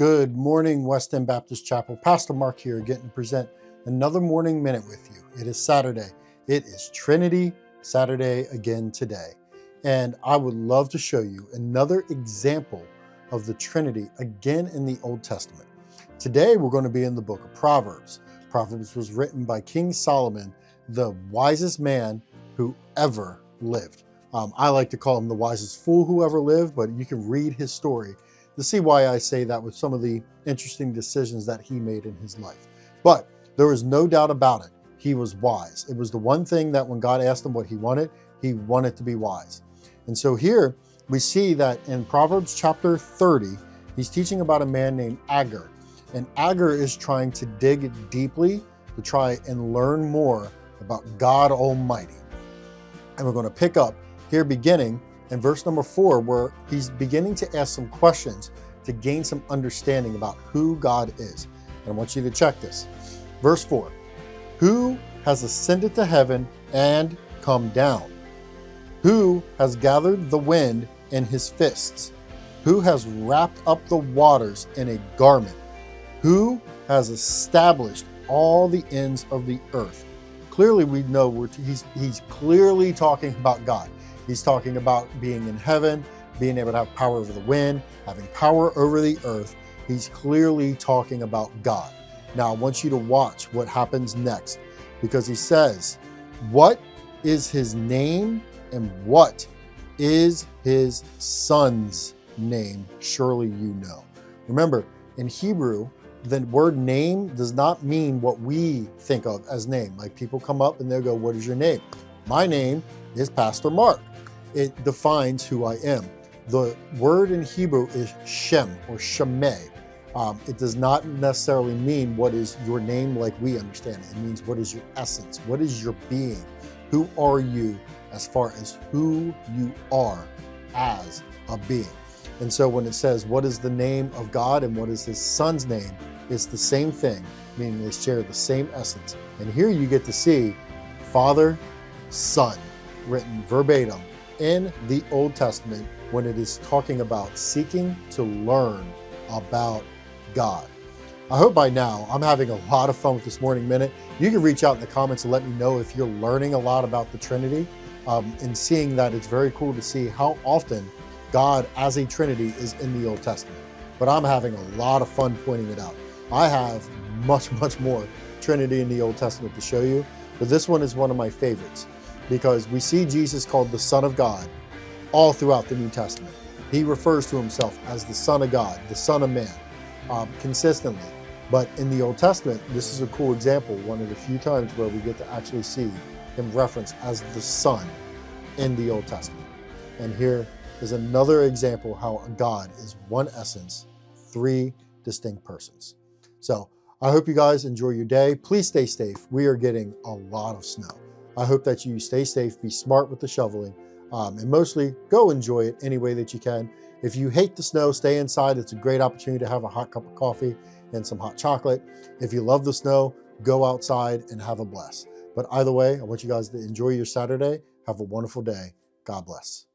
Good morning, West End Baptist Chapel. Pastor Mark here, getting to present another morning minute with you. It is Saturday. It is Trinity Saturday again today. And I would love to show you another example of the Trinity again in the Old Testament. Today, we're going to be in the book of Proverbs. Proverbs was written by King Solomon, the wisest man who ever lived. I like to call him the wisest fool who ever lived, but you can read his story to see why I say that with some of the interesting decisions that he made in his life. But there was no doubt about it. He was wise. It was the one thing that when God asked him what he wanted to be wise. And so here we see that in Proverbs chapter 30, he's teaching about a man named Agur. And Agur is trying to dig deeply to try and learn more about God Almighty. And we're going to pick up here beginning in verse number 4, where he's beginning to ask some questions to gain some understanding about who God is. And I want you to check this. Verse 4, who has ascended to heaven and come down? Who has gathered the wind in his fists? Who has wrapped up the waters in a garment? Who has established all the ends of the earth? Clearly, we know he's clearly talking about God. He's talking about being in heaven, being able to have power over the wind, having power over the earth. He's clearly talking about God. Now, I want you to watch what happens next, because he says, what is his name and what is his son's name? Surely you know. Remember, in Hebrew, the word name does not mean what we think of as name. Like people come up and they'll go, what is your name? My name is Pastor Mark. It defines who I am. The word in Hebrew is Shem or Shemeh. It does not necessarily mean what is your name like we understand it. It means what is your essence? What is your being? Who are you as far as who you are as a being? And so when it says, what is the name of God and what is his son's name? It's the same thing, meaning they share the same essence. And here you get to see Father, Son, written verbatim in the Old Testament when it is talking about seeking to learn about God. I hope by now I'm having a lot of fun with this morning minute. You can reach out in the comments and let me know if you're learning a lot about the Trinity, and seeing that it's very cool to see how often God as a Trinity is in the Old Testament. But I'm having a lot of fun pointing it out. I have much more Trinity in the Old Testament to show you, but this one is one of my favorites because we see Jesus called the Son of God all throughout the New Testament. He refers to himself as the Son of God, the Son of Man, consistently. But in the Old Testament, this is a cool example, one of the few times where we get to actually see him referenced as the Son in the Old Testament. And here is another example how God is one essence, three distinct persons. So I hope you guys enjoy your day. Please stay safe. We are getting a lot of snow. I hope that you stay safe, be smart with the shoveling, and mostly go enjoy it any way that you can. If you hate the snow, stay inside. It's a great opportunity to have a hot cup of coffee and some hot chocolate. If you love the snow, go outside and have a blast. But either way, I want you guys to enjoy your Saturday. Have a wonderful day. God bless.